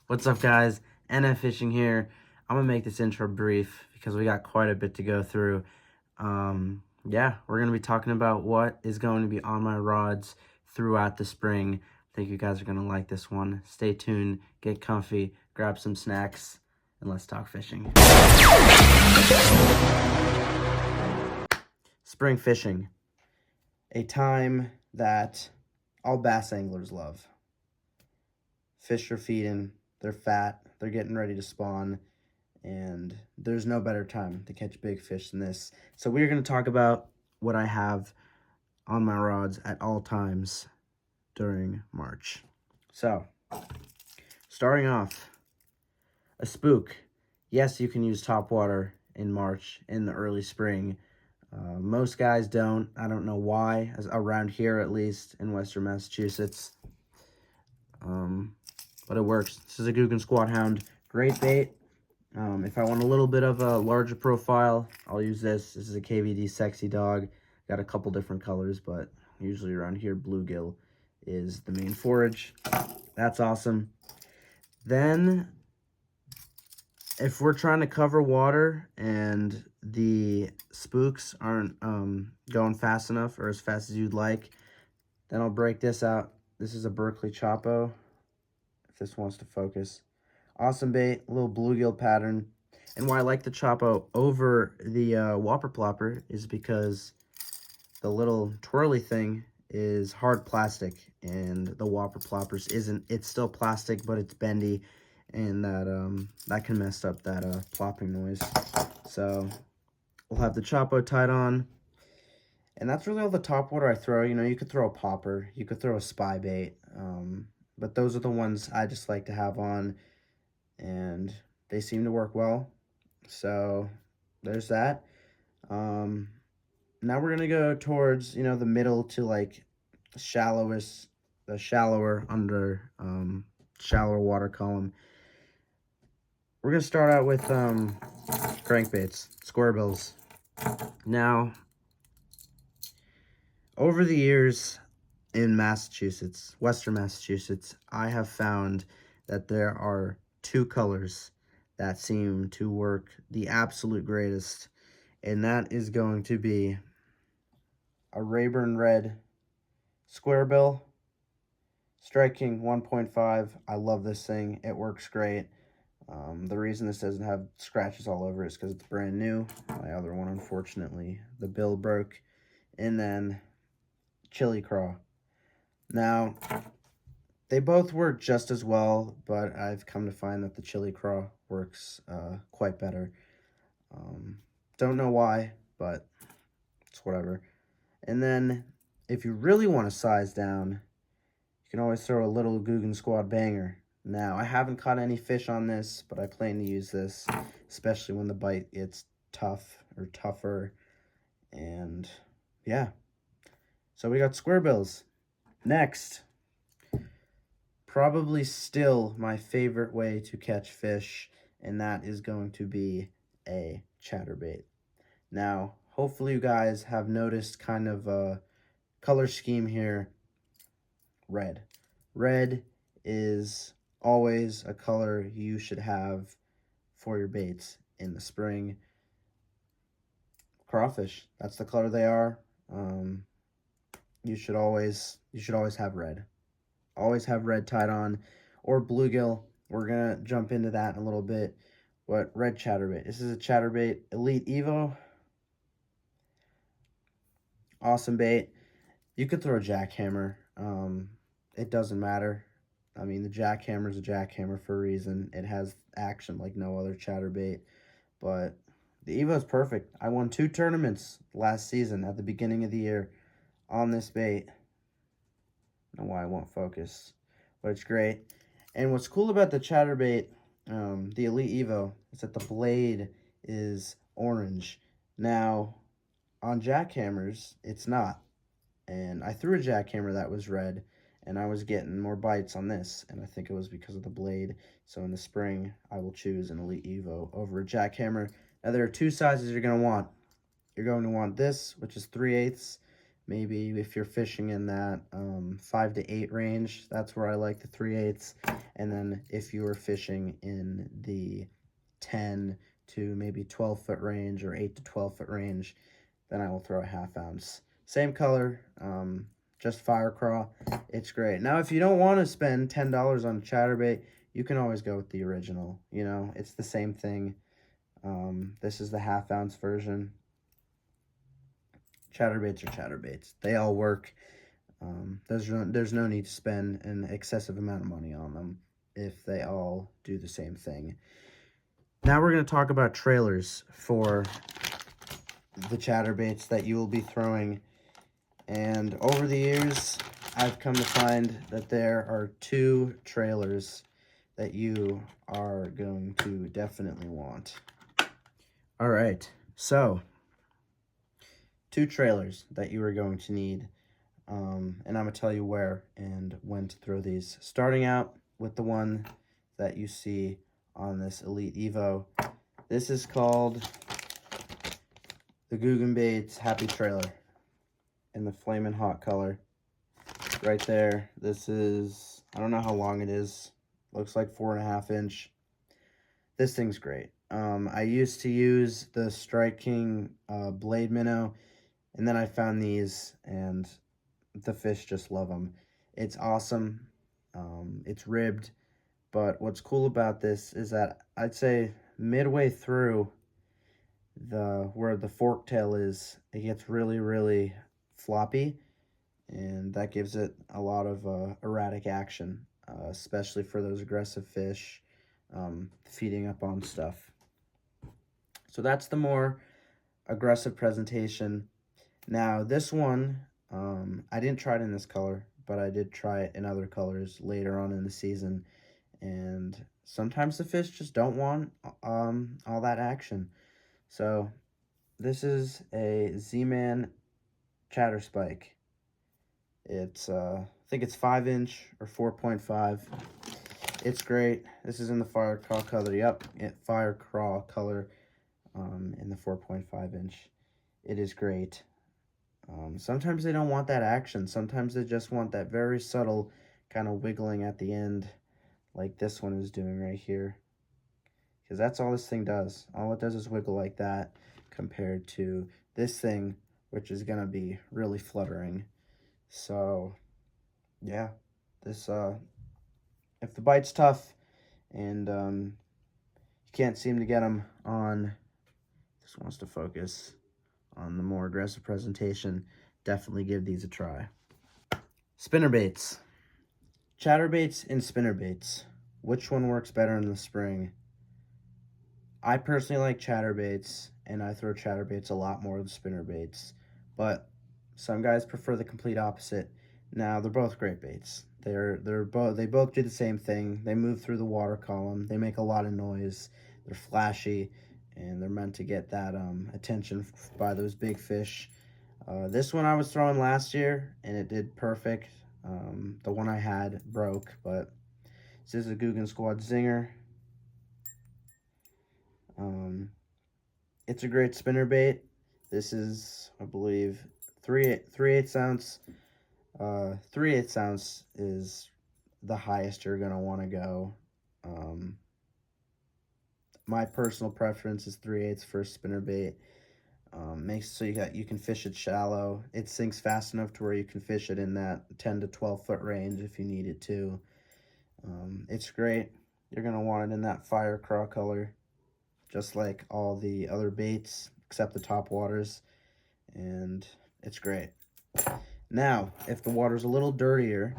What's up, guys? NFfishing here. I'm gonna make this intro brief because we got quite a bit to go through. Yeah, we're gonna be talking about what is going to be on my rods throughout the spring. I think you guys are gonna like this one. Stay tuned, get comfy, grab some snacks, and let's talk fishing. Spring fishing, a time that all bass anglers love. Fish are feeding, they're fat, they're getting ready to spawn, and there's no better time to catch big fish than this. So we're going to talk about what I have on my rods at all times during March. So, starting off, a spook. Yes, you can use topwater in March, in the early spring. Most guys don't. I don't know why, around here at least, in Western Massachusetts. But it works. This is a Googan Squat Hound. Great bait. If I want a little bit of a larger profile, I'll use this. This is a KVD Sexy Dog. Got a couple different colors, but usually around here, bluegill is the main forage. That's awesome. Then, if we're trying to cover water and the spooks aren't going fast enough or as fast as you'd like, then I'll break this out. This is a Berkeley Chopo. This wants to focus. Awesome bait, a little bluegill pattern. And why I like the Chopo over the Whopper Plopper is because the little twirly thing is hard plastic, and the Whopper Ploppers isn't. It's still plastic, but it's bendy, and that can mess up that plopping noise. So we'll have the Chopo tied on. And that's really all the topwater I throw. You know, you could throw a popper, you could throw a spy bait, but those are the ones I just like to have on, and they seem to work well. So there's that. Now we're going to go towards, you know, the middle to like the shallower shallower water column. We're going to start out with crankbaits, SQUAREBILLs. Now, over the years in Massachusetts, Western Massachusetts, I have found that there are two colors that seem to work the absolute greatest, and that is going to be a Rayburn Red SQUAREBILL, striking 1.5. I love this thing. It works great. The reason this doesn't have scratches all over it is because it's brand new. My other one, unfortunately, the bill broke. And then Chili Craw. Now, they both work just as well, but I've come to find that the Chili Craw works quite better. Don't know why, but it's whatever. And then, if you really want to size down, you can always throw a little Googan Squad Banger. Now, I haven't caught any fish on this, but I plan to use this, especially when the bite gets tough or tougher. And, yeah. So we got SQUAREBILLs. Next, probably still my favorite way to catch fish, and that is going to be a chatterbait. Now, hopefully you guys have noticed kind of a color scheme here. Red. Red is always a color you should have for your baits in the spring. Crawfish, that's the color they are. You should always have red. Always have red tied on, or bluegill. We're gonna jump into that in a little bit. But red chatterbait. This is a chatterbait Elite Evo. Awesome bait. You could throw a jackhammer. It doesn't matter. I mean, the jackhammer is a jackhammer for a reason. It has action like no other chatterbait. But the Evo is perfect. I won 2 tournaments last season at the beginning of the year on this bait. I don't know why I won't focus, but it's great. And what's cool about the chatterbait, the Elite Evo, is that the blade is orange. Now, on jackhammers, it's not. And I threw a jackhammer that was red, and I was getting more bites on this, and I think it was because of the blade. So in the spring, I will choose an Elite Evo over a jackhammer. Now, there are 2 sizes you're going to want. You're going to want this, which is 3/8, maybe if you're fishing in that 5 to 8 range, that's where I like the 3/8. And then if you are fishing in the 10 to maybe 12 foot range or 8 to 12 foot range, then I will throw a 1/2 ounce. Same color, just fire craw. It's great. Now, if you don't want to spend $10 on a chatterbait, you can always go with the original. You know, it's the same thing. This is the 1/2 ounce version. Chatterbaits are chatterbaits. They all work. There's no need to spend an excessive amount of money on them if they all do the same thing. Now we're going to talk about trailers for the chatterbaits that you will be throwing. And over the years, I've come to find that there are 2 trailers that you are going to definitely want. All right, so 2 trailers that you are going to need, and I'm going to tell you where and when to throw these. Starting out with the one that you see on this Elite Evo. This is called the Guggenbait's Happy Trailer in the Flamin' Hot color. Right there, this is, I don't know how long it is. Looks like 4.5 inch. This thing's great. I used to use the Strike King blade minnow, and then I found these, and the fish just love them. It's awesome. It's ribbed, but what's cool about this is that I'd say midway through where the fork tail is, it gets really, really floppy, and that gives it a lot of erratic action, especially for those aggressive fish feeding up on stuff. So that's the more aggressive presentation. Now this one, I didn't try it in this color, but I did try it in other colors later on in the season, and sometimes the fish just don't want all that action. So this is a Z-Man Chatterspike. It's I think it's 5 inch or 4.5. It's great. This is in the fire craw color. Yep, fire craw color in the 4.5 inch. It is great. Sometimes they don't want that action. Sometimes they just want that very subtle kind of wiggling at the end, like this one is doing right here. Because that's all this thing does. All it does is wiggle like that, compared to this thing, which is going to be really fluttering. So, yeah, this, if the bite's tough and you can't seem to get them on, just wants to focus on the more aggressive presentation, definitely give these a try. Spinnerbaits. Chatterbaits and spinnerbaits. Which one works better in the spring? I personally like chatterbaits, and I throw chatterbaits a lot more than spinnerbaits, but some guys prefer the complete opposite. Now, they're both great baits. They both do the same thing. They move through the water column. They make a lot of noise. They're flashy, and they're meant to get that attention by those big fish. This one I was throwing last year, and it did perfect. The one I had broke, but this is a Guggen Squad Zinger. It's a great spinnerbait. This is, I believe, 3/8 ounce. 3/8 ounce is the highest you're gonna want to go. My personal preference is 3/8 for a spinnerbait. Makes so you can fish it shallow. It sinks fast enough to where you can fish it in that 10 to 12 foot range if you need it to. It's great. You're gonna want it in that fire craw color, just like all the other baits except the top waters, and it's great. Now, if the water's a little dirtier,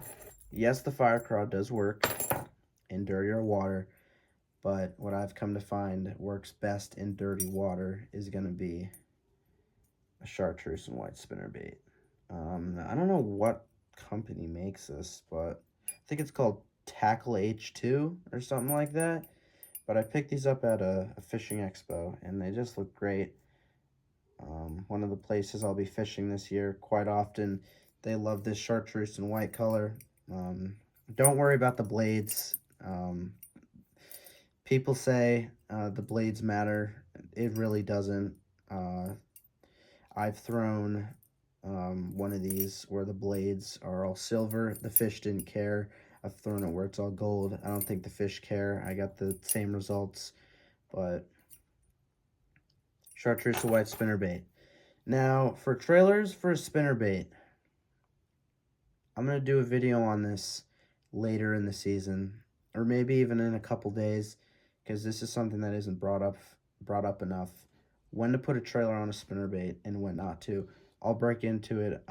yes, the fire craw does work in dirtier water, but what I've come to find works best in dirty water is going to be a chartreuse and white spinnerbait. I don't know what company makes this, but I think it's called Tackle H2 or something like that. But I picked these up at a fishing expo, and they just look great. One of the places I'll be fishing this year quite often, they love this chartreuse and white color. Don't worry about the blades. People say the blades matter. It really doesn't. I've thrown one of these where the blades are all silver. The fish didn't care. I've thrown it where it's all gold. I don't think the fish care. I got the same results, but chartreuse white spinnerbait. Now, for trailers for a spinnerbait, I'm going to do a video on this later in the season, or maybe even in a couple days, because this is something that isn't brought up enough. When to put a trailer on a spinnerbait and when not to. I'll break into it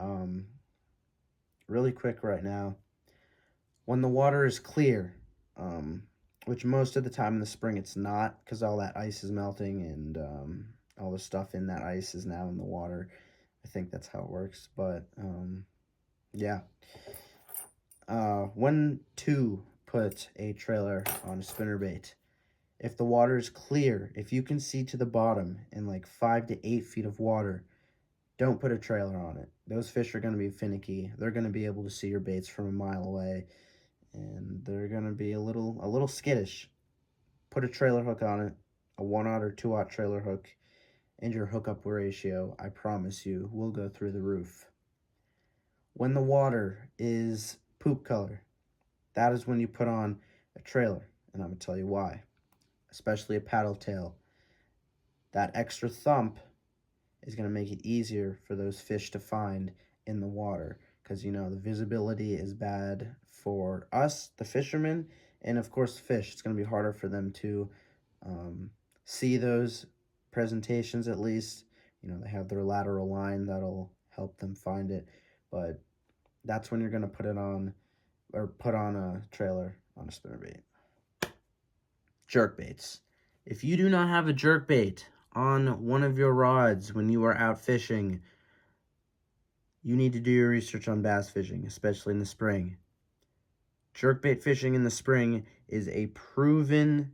really quick right now. When the water is clear, which most of the time in the spring it's not, because all that ice is melting and all the stuff in that ice is now in the water. I think that's how it works, but yeah. When to put a trailer on a spinnerbait. If the water is clear, if you can see to the bottom in like 5 to 8 feet of water, don't put a trailer on it. Those fish are going to be finicky. They're going to be able to see your baits from a mile away, and they're going to be a little skittish. Put a trailer hook on it, a 1/0 or 2/0 trailer hook, and your hookup ratio, I promise you, will go through the roof. When the water is poop color, that is when you put on a trailer, and I'm going to tell you why. Especially a paddle tail. That extra thump is going to make it easier for those fish to find in the water, because you know the visibility is bad for us, the fishermen, and of course the fish. It's going to be harder for them to see those presentations. At least, you know, they have their lateral line that'll help them find it, but that's when you're going to put it on, or put on a trailer on a spinnerbait. Jerkbaits. If you do not have a jerkbait on one of your rods when you are out fishing, you need to do your research on bass fishing, especially in the spring. Jerkbait fishing in the spring is a proven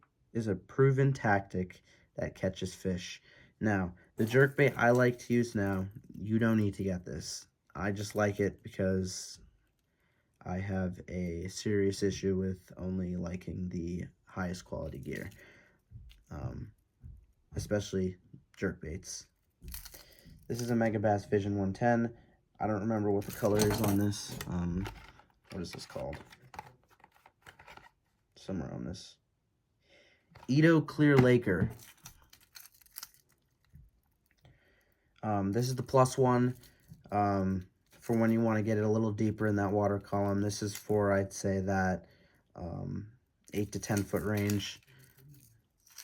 tactic that catches fish. Now, the jerkbait I like to use now, you don't need to get this. I just like it because I have a serious issue with only liking the highest quality gear, especially jerkbaits. This is a Megabass Vision 110. I don't remember what the color is on this. What is this called? Somewhere on this. Edo Clear Laker. This is the +1 for when you want to get it a little deeper in that water column. This is for, I'd say, that 8 to 10 foot range.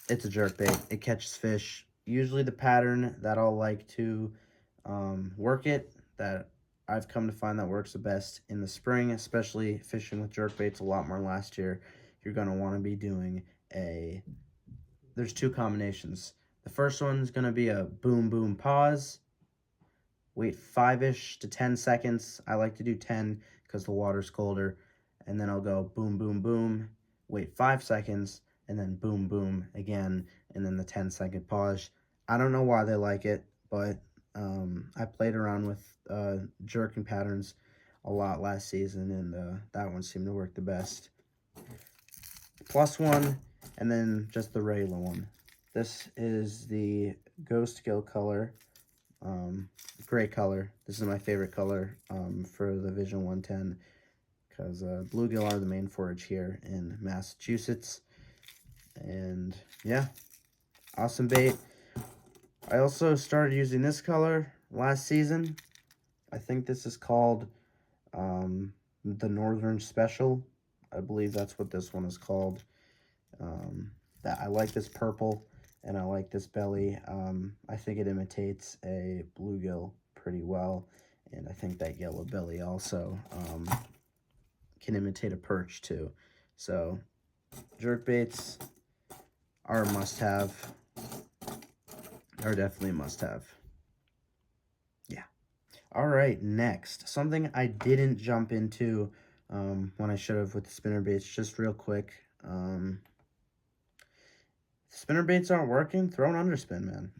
It's a jerkbait. It catches fish. Usually the pattern that I'll like to work it, that I've come to find that works the best in the spring, especially fishing with jerkbaits a lot more last year. You're going to want to be doing there's two combinations. The first one's going to be a boom, boom, pause. Wait 5-ish to 10 seconds. I like to do 10 because the water's colder. And then I'll go boom, boom, boom. Wait 5 seconds. And then boom, boom again. And then the 10-second pause. I don't know why they like it, but I played around with jerking patterns a lot last season, and that one seemed to work the best. +1, and then just the regular one. This is the Ghost Gill color, gray color. This is my favorite color for the Vision 110, because bluegill are the main forage here in Massachusetts. And yeah, awesome bait. I also started using this color last season. I think this is called the Northern Special. I believe that's what this one is called. I like this purple, and I like this belly. I think it imitates a bluegill pretty well, and I think that yellow belly also can imitate a perch too. So jerkbaits are a must-have. Are definitely a must-have. Yeah. All right, next, something I didn't jump into when I should have with the spinnerbaits, just real quick. Spinnerbaits aren't working, throw an underspin, man.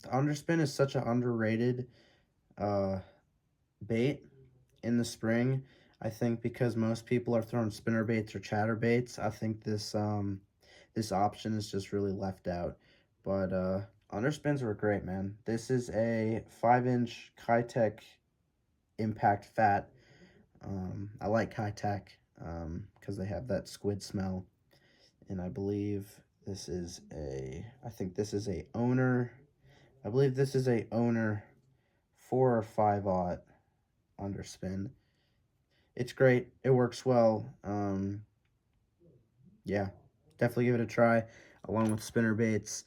The underspin is such an underrated bait in the spring. I think because most people are throwing spinnerbaits or chatterbaits, I think this this option is just really left out. But underspins were great, man. This is a 5-inch Kaitech impact fat. I like Kaitech because they have that squid smell. And I believe this is I think this is a owner. I believe this is a owner 4 or 5/0 underspin. It's great. It works well. Yeah, definitely give it a try along with spinner baits.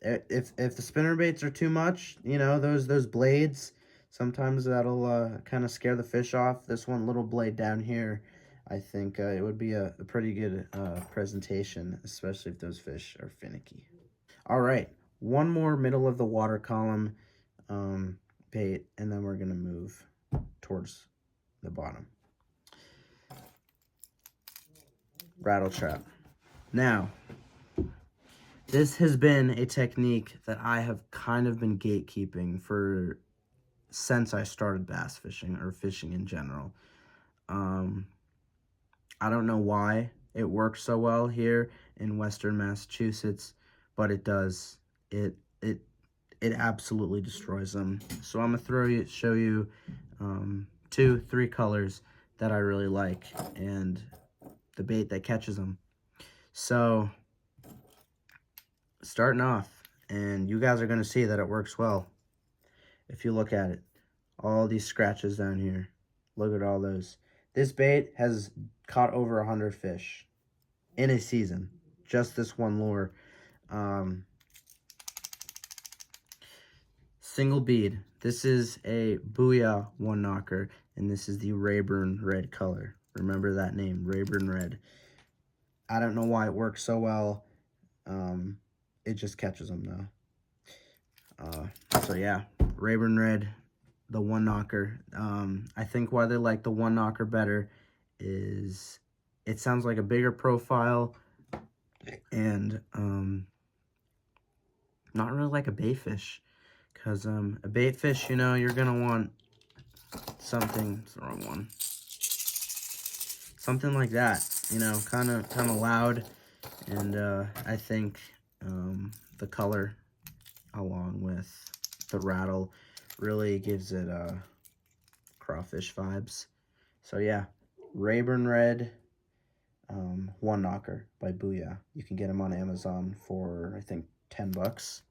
If the spinner baits are too much, you know, those blades, sometimes that'll kind of scare the fish off. This one little blade down here, I think it would be a pretty good presentation, especially if those fish are finicky. All right, one more middle of the water column bait, and then we're gonna move towards the bottom. Rattle trap. Now, this has been a technique that I have kind of been gatekeeping for since I started bass fishing or fishing in general. I don't know why it works so well here in Western Massachusetts, but it does. It absolutely destroys them. So I'm gonna show you 2, 3 colors that I really like and the bait that catches them. So starting off, and you guys are gonna see that it works well. If you look at it, all these scratches down here, look at all those. This bait has caught over 100 fish in a season, just this one lure. Single bead. This is a Booyah one knocker, and this is the Rayburn red color. Remember that name, Rayburn red. I don't know why it works so well. It just catches them though. So yeah, Rayburn red, the one knocker. I think why they like the one knocker better is it sounds like a bigger profile and not really like a bait fish. Because a bait fish, you know, you're going to want something, it's the wrong one, something like that, you know, kind of loud. And I think the color along with the rattle really gives it crawfish vibes. So yeah, Rayburn Red one knocker by Booyah. You can get them on Amazon for I think $10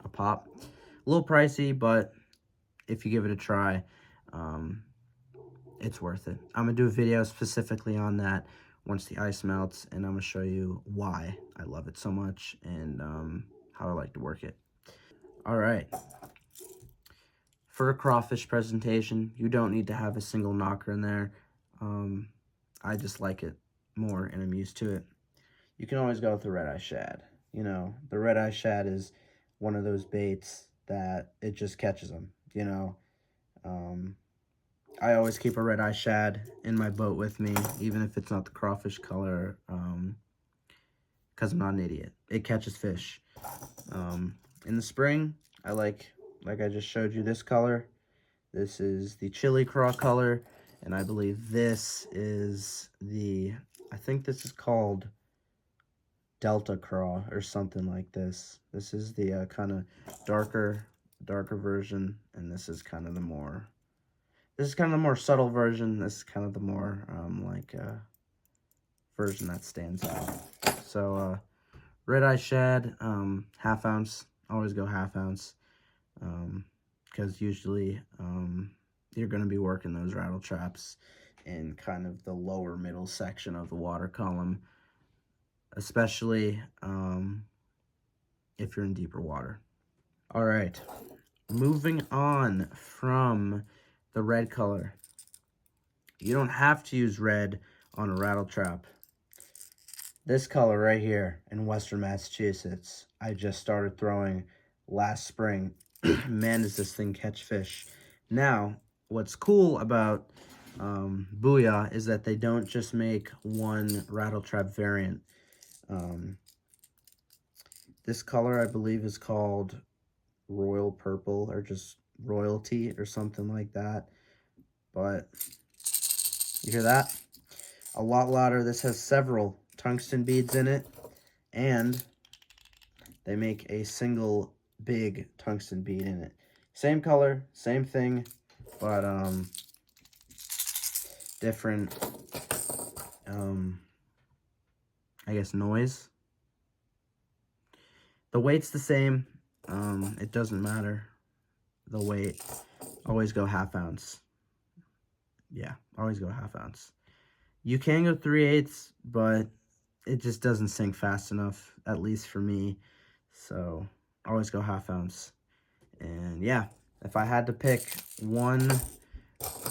a pop. A little pricey, but if you give it a try, it's worth it. I'm gonna do a video specifically on that once the ice melts, and I'm gonna show you why I love it so much and how I like to work it. All right. For a crawfish presentation, you don't need to have a single knocker in there. I just like it more, and I'm used to it. You can always go with the red-eye shad. You know, the red-eye shad is one of those baits that it just catches them, you know. I always keep a red-eye shad in my boat with me, even if it's not the crawfish color, because I'm not an idiot. It catches fish. In the spring, I like I just showed you this color. This is the chili craw color, and I believe this is I think this is called Delta Craw or something like this. This is the kind of darker version, and this is kind of the more subtle version. This is kind of the more version that stands out. So red eye shad, ½ ounce. Always go ½ ounce, because usually you're going to be working those rattle traps in kind of the lower middle section of the water column, especially if you're in deeper water. All right, moving on from the red color. You don't have to use red on a rattle trap. This color right here in Western Massachusetts, I just started throwing last spring. Man, does this thing catch fish. Now, what's cool about Booyah is that they don't just make one rattle trap variant. This color, I believe, is called Royal Purple or just Royalty or something like that. But you hear that? A lot louder. This has several tungsten beads in it, and they make a single big tungsten bead in it. Same color, same thing, but different I guess noise. The weight's the same. It doesn't matter the weight. Always go 1/2 ounce. Yeah, always go 1/2 ounce. You can go 3/8, but it just doesn't sink fast enough, at least for me. So always go 1/2 ounce. And yeah, if I had to pick one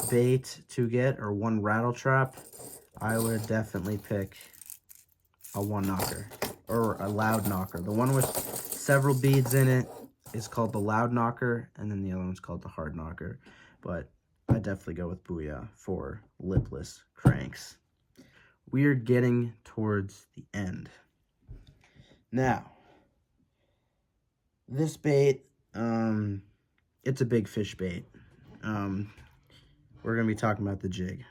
bait to get or one rattle trap, I would definitely pick a 1-knocker or a loud knocker. The one with several beads in it is called the loud knocker, and then the other one's called the hard knocker. But I definitely go with Booyah for lipless cranks. We're getting towards the end. Now, this bait, it's a big fish bait. We're going to be talking about the jig.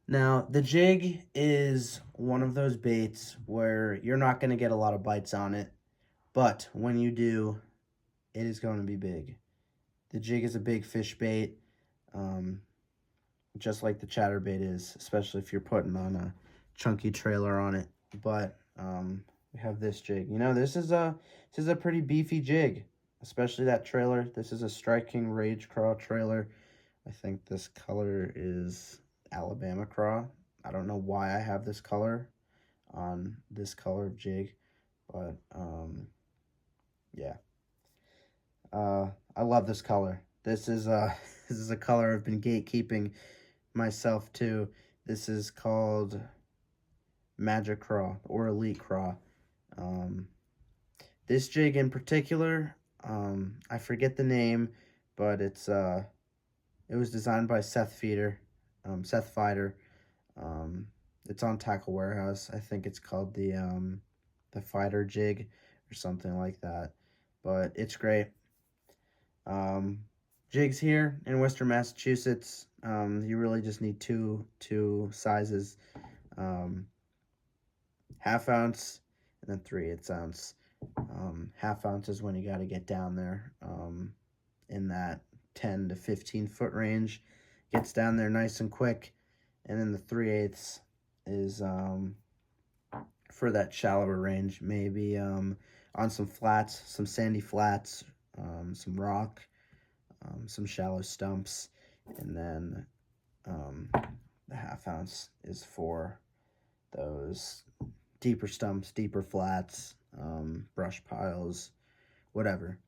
Now, the jig is one of those baits where you're not going to get a lot of bites on it, but when you do, it is going to be big. The jig is a big fish bait, just like the chatterbait is, especially if you're putting on a chunky trailer on it. But we have this jig. You know, this is a pretty beefy jig, especially that trailer. This is a Striking Rage Craw trailer. I think this color is Alabama Craw. I don't know why I have this color on this color of jig, but yeah. I love this color. This is a color I've been gatekeeping myself to. This is called Magic Craw or Elite Craw. This jig in particular, I forget the name, but it was designed by Seth Fighter. It's on Tackle Warehouse. I think it's called the Fighter jig or something like that. But it's great. Jigs here in Western Massachusetts, you really just need two sizes, 1/2 ounce and then 3/8 ounce. 1/2 ounce is when you got to get down there in that 10 to 15 foot range. Gets down there nice and quick, and then the 3/8 is for that shallower range, maybe on some flats, some sandy flats, some rock, some shallow stumps, and then the 1/2 ounce is for those deeper stumps, deeper flats, brush piles, whatever.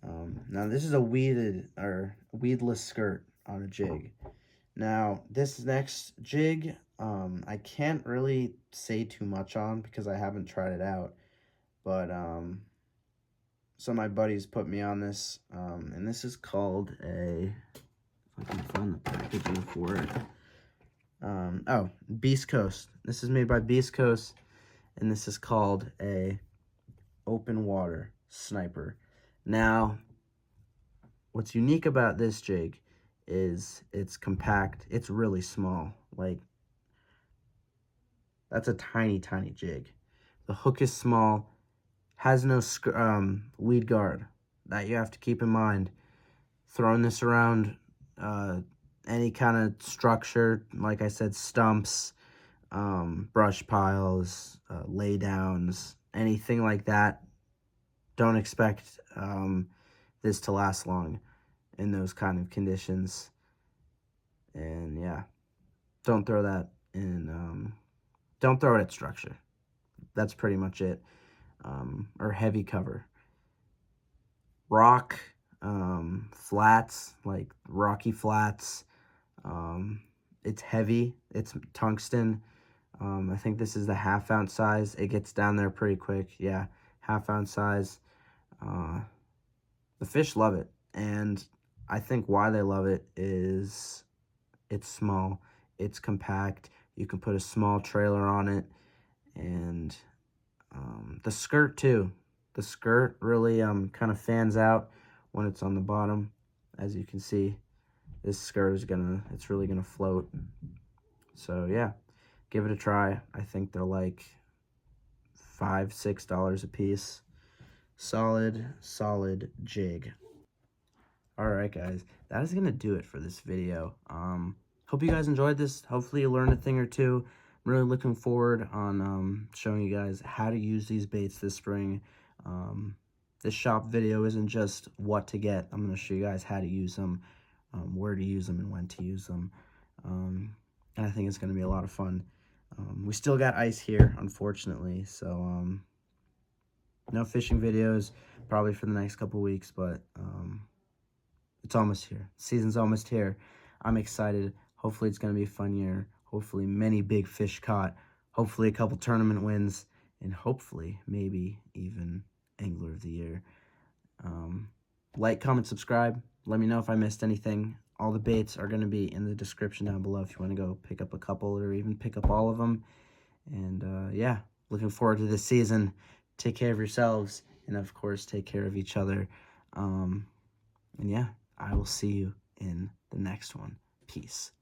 Now this is a weedless skirt on a jig. Now this next jig, I can't really say too much on because I haven't tried it out, but some of my buddies put me on this, and this is called a, if I can find the packaging for it, oh, Beast Coast. This is made by Beast Coast, and this is called a open water sniper. Now, what's unique about this jig is it's compact. It's really small. Like, that's a tiny, tiny jig. The hook is small, has no lead guard. That you have to keep in mind. Throwing this around any kind of structure, like I said, stumps, brush piles, lay downs, anything like that. Don't expect this to last long in those kind of conditions. And yeah, don't throw that in, don't throw it at structure. That's pretty much it. Or heavy cover. Rock, flats, like rocky flats. It's heavy. It's tungsten. I think this is the 1/2 ounce size. It gets down there pretty quick. Yeah, 1/2 ounce size. The fish love it, and I think why they love it is it's small, it's compact. You can put a small trailer on it, and the skirt too. The skirt really kind of fans out when it's on the bottom. As you can see, this skirt is it's really gonna float. So yeah, give it a try. I think they're like $5, $6 a piece. Solid jig. Alright guys, that is going to do it for this video. Hope you guys enjoyed this. Hopefully you learned a thing or two. I'm really looking forward on showing you guys how to use these baits this spring. This shop video isn't just what to get. I'm going to show you guys how to use them, where to use them, and when to use them. And I think it's going to be a lot of fun. We still got ice here, unfortunately, so no fishing videos probably for the next couple weeks, but it's almost here. Season's almost here. I'm excited. Hopefully it's going to be a fun year. Hopefully many big fish caught. Hopefully a couple tournament wins. And hopefully maybe even Angler of the Year. Like, comment, subscribe. Let me know if I missed anything. All the baits are going to be in the description down below if you want to go pick up a couple or even pick up all of them. And yeah, looking forward to this season. Take care of yourselves. And of course, take care of each other. And yeah, I will see you in the next one. Peace.